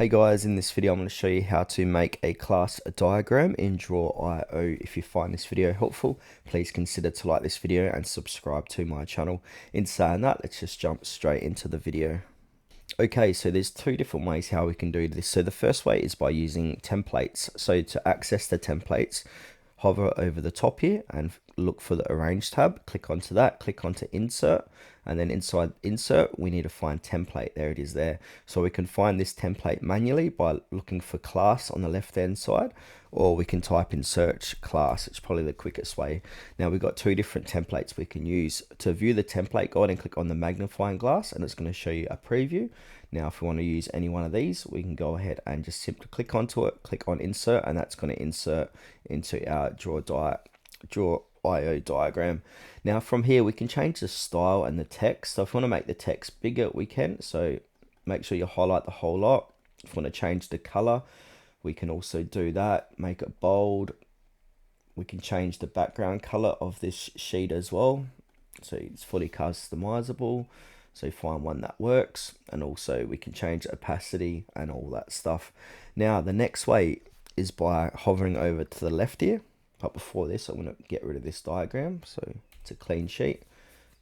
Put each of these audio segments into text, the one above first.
Hey guys, in this video I'm going to show you how to make a class diagram in Draw.io. If you find this video helpful, please consider to like this video and subscribe to my channel. In saying that, let's just jump straight into the video. Okay, so there's two different ways how we can do this. So the first way is by using templates. So to access the templates, hover over the top here and look for the Arrange tab, click onto that, click onto Insert, and then inside Insert we need to find Template. There it is there. So we can find this template manually by looking for Class on the left hand side, or we can type in Search Class. It's probably the quickest way. Now we've got two different templates we can use. To view the template, go ahead and click on the magnifying glass and it's going to show you a preview. Now if we want to use any one of these, we can go ahead and just simply click onto it, click on Insert, and that's going to insert into our Draw.io diagram. Now from here we can change the style and the text. So if we want to make the text bigger, we can. So make sure you highlight the whole lot. If we want to change the color, we can also do that. Make it bold. We can change the background color of this sheet as well. So it's fully customizable. So find one that works, and also we can change opacity and all that stuff. Now the next way is by hovering over to the left here. But before this, I'm going to get rid of this diagram. So it's a clean sheet.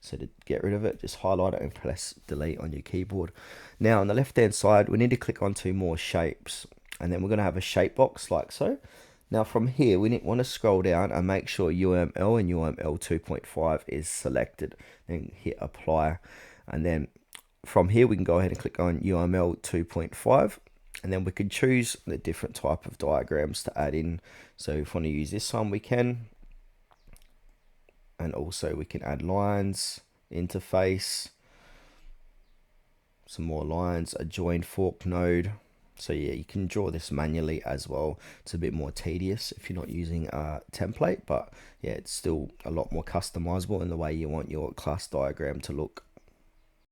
So to get rid of it, just highlight it and press delete on your keyboard. Now on the left hand side, we need to click onto more shapes, and then we're going to have a shape box like so. Now from here, we want to scroll down and make sure UML and UML 2.5 is selected. Then hit apply. And then from here, we can go ahead and click on UML 2.5. And then we can choose the different type of diagrams to add in. So if we want to use this one, we can. And also we can add lines, interface, some more lines, a join fork node. So yeah, you can draw this manually as well. It's a bit more tedious if you're not using a template, but yeah, it's still a lot more customizable in the way you want your class diagram to look.